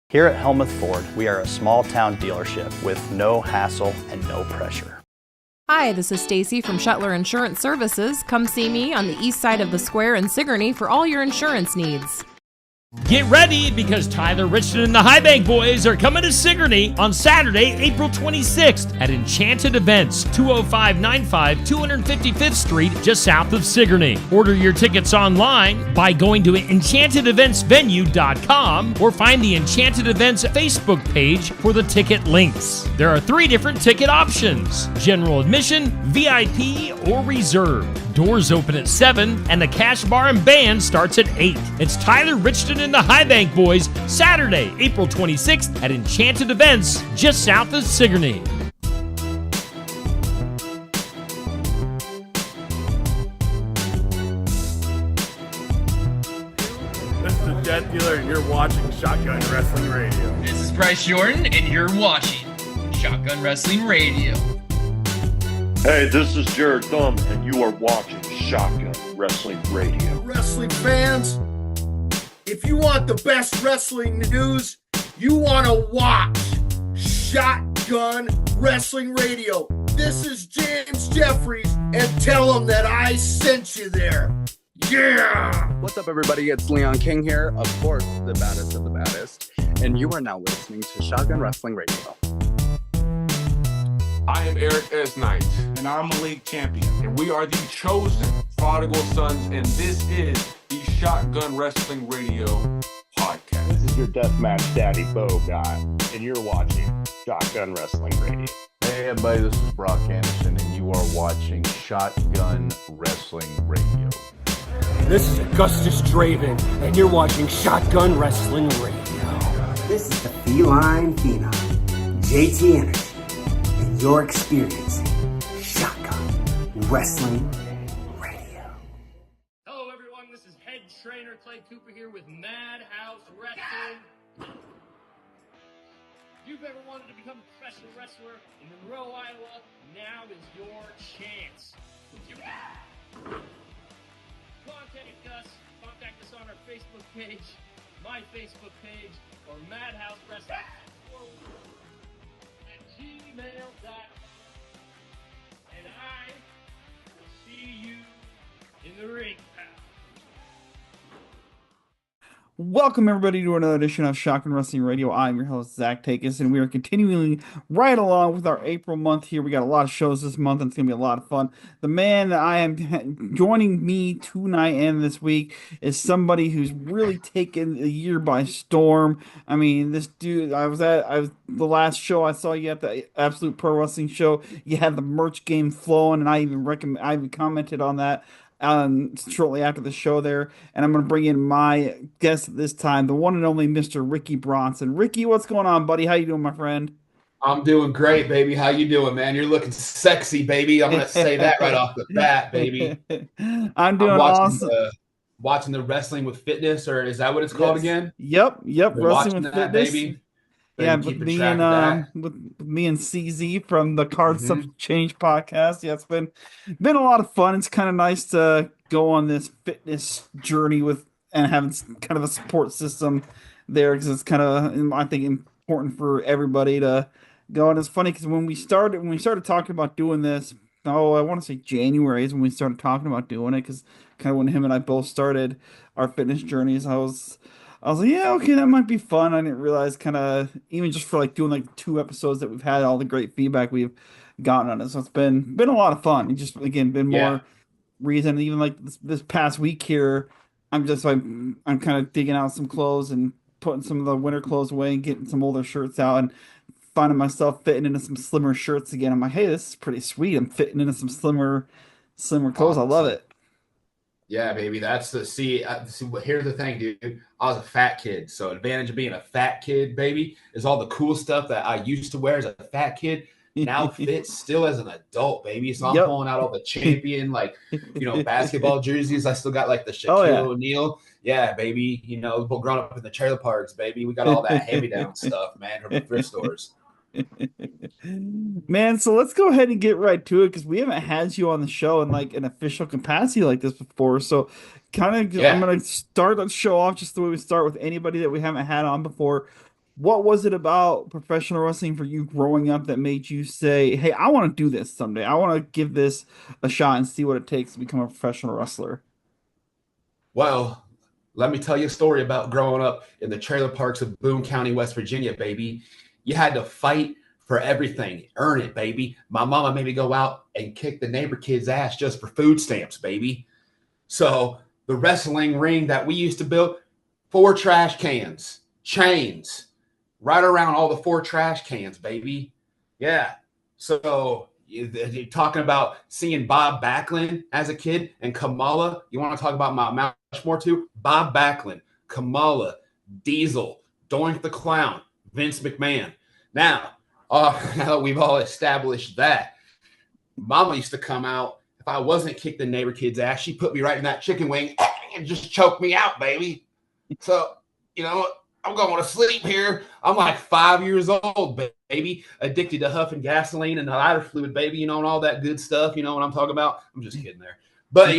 Here at Helmuth Ford, we are a small-town dealership with no hassle and no pressure. Hi, this is Stacy from Shuttler Insurance Services. Come see me on the east side of the square in Sigourney for all your insurance needs. Get ready because Tyler Richardson and the High Bank Boys are coming to Sigourney on Saturday, April 26th at Enchanted Events, 20595 255th Street, just south of Sigourney. Order your tickets online by going to enchantedeventsvenue.com or find the Enchanted Events Facebook page for the ticket links. There are 3 different ticket options: general admission, VIP, or reserve. Doors open at 7 and the cash bar and band starts at 8. It's Tyler Richardson and the High Bank Boys, Saturday, April 26th at Enchanted Events, just south of Sigourney. This is the Death Dealer, and you're watching Shotgun Wrestling Radio. This is Bryce Jordan, and you're watching Shotgun Wrestling Radio. Hey, this is Jared Thumb, and you are watching Shotgun Wrestling Radio. Wrestling fans, if you want the best wrestling news, you want to watch Shotgun Wrestling Radio. This is James Jeffries, and tell them that I sent you there. Yeah! What's up, everybody? It's Leon King here, of course, the baddest of the baddest, and you are now listening to Shotgun Wrestling Radio. I am Eric S. Knight. And I'm Malik Champion. And we are the chosen prodigal sons, and this is the Shotgun Wrestling Radio podcast. This is your Deathmatch Daddy Bo guy, and you're watching Shotgun Wrestling Radio. Hey everybody, this is Brock Anderson, and you are watching Shotgun Wrestling Radio. This is Augustus Draven, and you're watching Shotgun Wrestling Radio. This is the Feline Phenom, JT Energy. You're experiencing Shotgun Wrestling Radio. Hello, everyone. This is head trainer Clay Cooper here with Madhouse Wrestling. If you've ever wanted to become a professional wrestler in Monroe, Iowa, now is your chance. Contact us on our Facebook page, my Facebook page, or Madhouse Wrestling. Gmail.com. And I will see you in the ring, pal. Welcome, everybody, to another edition of Shotgun Wrestling Radio. I'm your host, Zach Takis, and we are continuing right along with our April month here. We got a lot of shows this month, and it's going to be a lot of fun. The man that I am joining me tonight and this week is somebody who's really taken the year by storm. I mean, this dude, the last show I saw you at the Absolute Pro Wrestling show, you had the merch game flowing, and I even commented on that shortly after the show there, and I'm going to bring in my guest at this time, the one and only Mr. Ricky Bronson. Ricky, what's going on, buddy? How you doing, my friend? I'm doing great, baby. How you doing, man? You're looking sexy, baby. I'm going to say that right off the bat, baby. I'm doing awesome. Watching the Wrestling with Fitness, or is that what it's called again? Yep. Wrestling with Fitness. Baby. Yeah, with me and CZ from the Card Subject Change podcast. Yeah, it's been a lot of fun. It's kind of nice to go on this fitness journey and having kind of a support system there, because it's kind of, I think, important for everybody to go. And it's funny because when we started talking about doing this, I want to say January is when we started talking about doing it, because kind of when him and I both started our fitness journeys, I was like, yeah, okay, that might be fun. I didn't realize, kind of, even just for like doing like 2 episodes that we've had, all the great feedback we've gotten on it. So it's been a lot of fun. It just, again, been more reason. Even like this past week here, I'm kind of digging out some clothes and putting some of the winter clothes away and getting some older shirts out and finding myself fitting into some slimmer shirts again. I'm like, hey, this is pretty sweet. I'm fitting into some slimmer clothes. I love it. Yeah, baby. That's here's the thing, dude. I was a fat kid. So advantage of being a fat kid, baby, is all the cool stuff that I used to wear as a fat kid now fits still as an adult, baby. So I'm pulling out all the champion, basketball jerseys. I still got like the Shaquille O'Neal. Yeah, baby. Growing up in the trailer parks, baby. We got all that hand-me-down stuff, man, from the thrift stores. Man, so let's go ahead and get right to it, because we haven't had you on the show in like an official capacity like this before. So I'm going to start the show off just the way we start with anybody that we haven't had on before. what was it about professional wrestling for you growing up that made you say, "Hey, I want to do this someday. I want to give this a shot and see what it takes to become a professional wrestler"? Well, let me tell you a story about growing up in the trailer parks of Boone County, West Virginia, baby. You had to fight for everything, earn it, baby. My mama made me go out and kick the neighbor kid's ass just for food stamps, baby. So the wrestling ring that we used to build, 4 trash cans, chains, right around all the 4 trash cans, baby. Yeah. So you're talking about seeing Bob Backlund as a kid and Kamala. You want to talk about Mount Rushmore too? Bob Backlund, Kamala, Diesel, Doink the Clown, Vince McMahon. Now that we've all established that, Mama used to come out. If I wasn't kicked the neighbor kid's ass, she put me right in that chicken wing and just choked me out, baby. So, I'm going to sleep here. I'm like 5 years old, baby, addicted to huffing gasoline and the lighter fluid, baby, and all that good stuff. You know what I'm talking about? I'm just kidding there. But,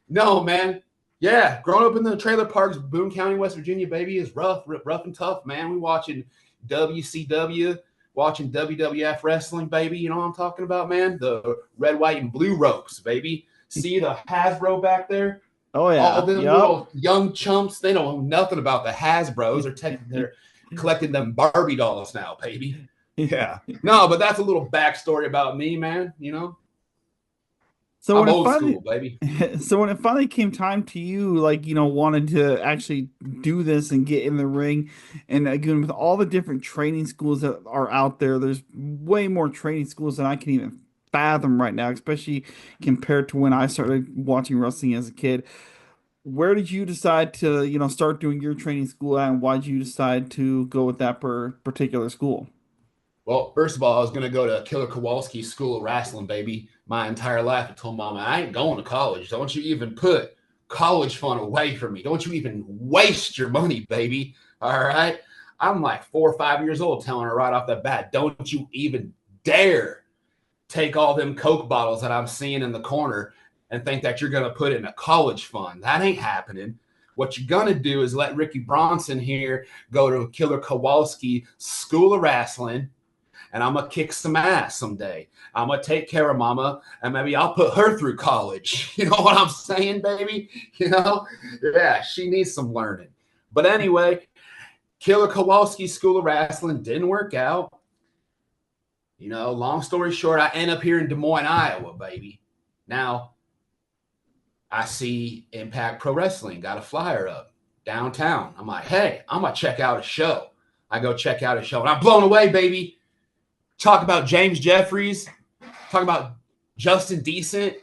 no, man. Yeah, growing up in the trailer parks, Boone County, West Virginia, baby, is rough and tough, man. We watching WCW, watching WWF wrestling, baby. You know what I'm talking about, man? The red, white, and blue ropes, baby. See the Hasbro back there? Oh, yeah. All them little young chumps, they don't know nothing about the Hasbros. They're collecting them Barbie dolls now, baby. Yeah. No, but that's a little backstory about me, man. So I'm old school, baby. So when it finally came time to you, wanted to actually do this and get in the ring, and again, with all the different training schools that are out there, there's way more training schools than I can even fathom right now, especially compared to when I started watching wrestling as a kid. Where did you decide to, start doing your training school at, and why did you decide to go with that particular school? Well, first of all, I was going to go to Killer Kowalski's School of Wrestling, baby, my entire life. I told Mama, I ain't going to college. Don't you even put college fund away from me. Don't you even waste your money, baby. All right? I'm like 4 or 5 years old telling her right off the bat, don't you even dare take all them Coke bottles that I'm seeing in the corner and think that you're going to put in a college fund. That ain't happening. What you're going to do is let Ricky Bronson here go to Killer Kowalski School of Wrestling, and I'm going to kick some ass someday. I'm going to take care of Mama, and maybe I'll put her through college. You know what I'm saying, baby? Yeah, she needs some learning. But anyway, Killer Kowalski School of Wrestling didn't work out. Long story short, I end up here in Des Moines, Iowa, baby. Now, I see Impact Pro Wrestling got a flyer up downtown. I'm like, hey, I'm going to check out a show. I go check out a show, and I'm blown away, baby. Talk about James Jeffries. Talk about Justin Decent,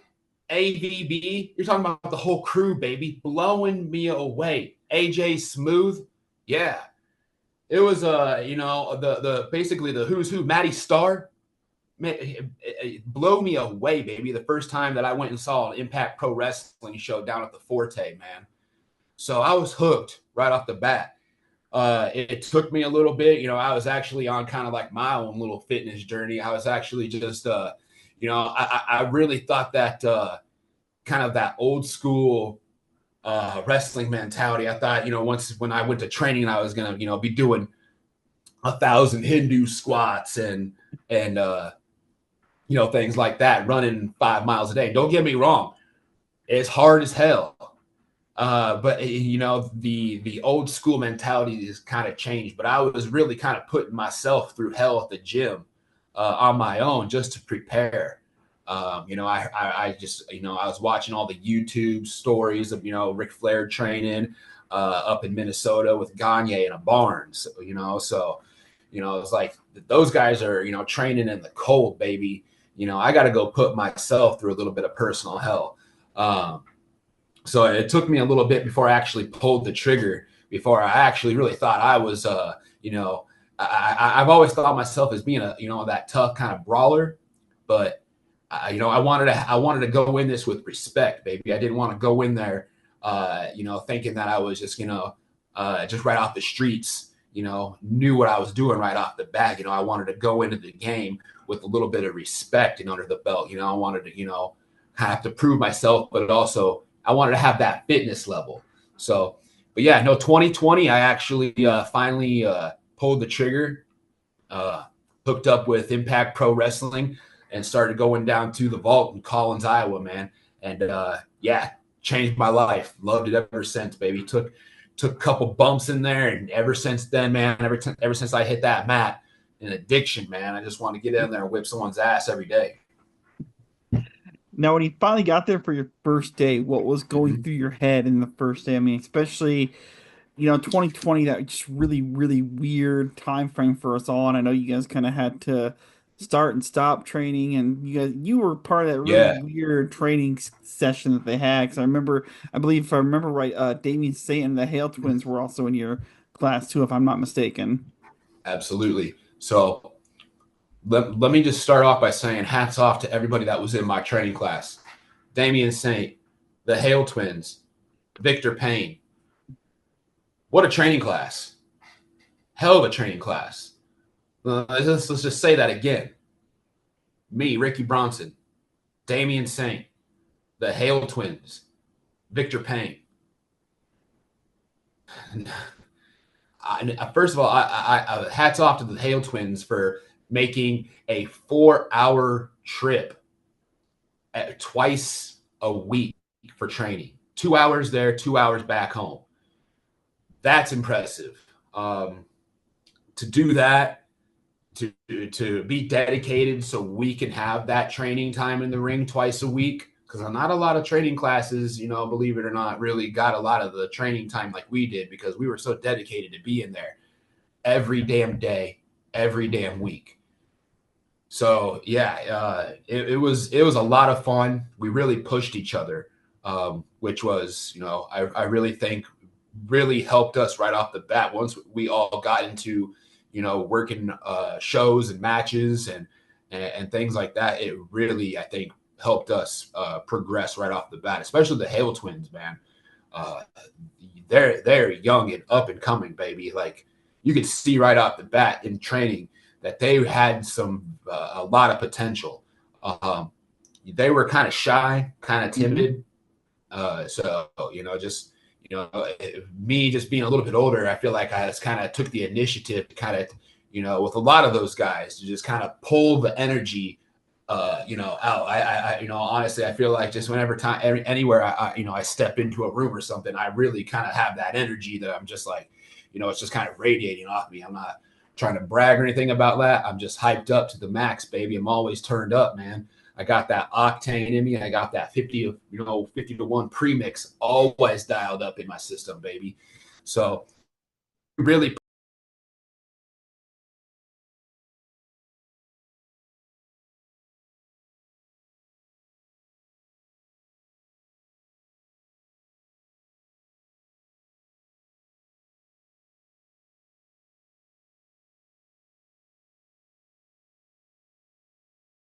AVB. You're talking about the whole crew, baby. Blowing me away. AJ Smooth. Yeah. It was, the basically the who's who, Matty Starr. It blew me away, baby, the first time that I went and saw an Impact Pro Wrestling show down at the Forte, man. So I was hooked right off the bat. It took me a little bit. I was actually on kind of like my own little fitness journey. I was actually just, I really thought that kind of that old school wrestling mentality. I thought, once when I went to training, I was going to, be doing 1,000 Hindu squats and things like that, running 5 miles a day. Don't get me wrong. It's hard as hell. But the old school mentality is kind of changed, but I was really kind of putting myself through hell at the gym on my own just to prepare. I just, I was watching all the YouTube stories of, Ric Flair training up in Minnesota with Gagne in a barn. So, it's like those guys are, training in the cold, baby. I got to go put myself through a little bit of personal hell. So it took me a little bit before I actually pulled the trigger, before I actually really thought I was, I've always thought myself as being that tough kind of brawler, but I wanted to go in this with respect, baby. I didn't want to go in there, thinking that I was just, just right off the streets, knew what I was doing right off the bat. I wanted to go into the game with a little bit of respect and under the belt. I wanted to, have to prove myself, but also I wanted to have that fitness level. So, But yeah, no, 2020, I actually finally pulled the trigger, hooked up with Impact Pro Wrestling, and started going down to the Vault in Collins, Iowa, man. And yeah, changed my life. Loved it ever since, baby. Took a couple bumps in there, and ever since then, man, ever since I hit that mat, an addiction, man. I just want to get in there and whip someone's ass every day. Now, when you finally got there for your first day, what was going through your head in the first day? I mean, especially, 2020, that just really, really weird time frame for us all. And I know you guys kind of had to start and stop training, and you were part of that really weird training session that they had. Because I believe if I remember right, Damien Saint and the Hale twins were also in your class too, if I'm not mistaken. Absolutely. So let me just start off by saying hats off to everybody that was in my training class. Damien Saint, the Hale twins, Victor Payne. What a training class. Hell of a training class. Let's just say that again. Me, Ricky Bronson, Damien Saint, the Hale twins, Victor Payne. First of all, I hats off to the Hale twins for making a 4-hour trip twice a week for training. 2 hours there, 2 hours back home. That's impressive. To do that, to be dedicated so we can have that training time in the ring twice a week, because not a lot of training classes, believe it or not, really got a lot of the training time like we did, because we were so dedicated to be in there every damn day, every damn week. So yeah, it was a lot of fun. We really pushed each other, which was, I really think really helped us right off the bat. Once we all got into, working shows and matches and things like that, it really, I think, helped us progress right off the bat, especially the Hale twins, man. They're young and up and coming, baby. Like, you could see right off the bat in training that they had a lot of potential. They were kind of shy, kind of timid. So, me just being a little bit older, I feel like I just kind of took the initiative to kind of, with a lot of those guys, to just kind of pull the energy, out. I honestly, I feel like just anywhere I step into a room or something, I really kind of have that energy that I'm just like, it's just kind of radiating off me. I'm not trying to brag or anything about that. I'm just hyped up to the max, baby. I'm always turned up, man. I got that octane in me. I got that 50 to 1 premix always dialed up in my system, baby. So really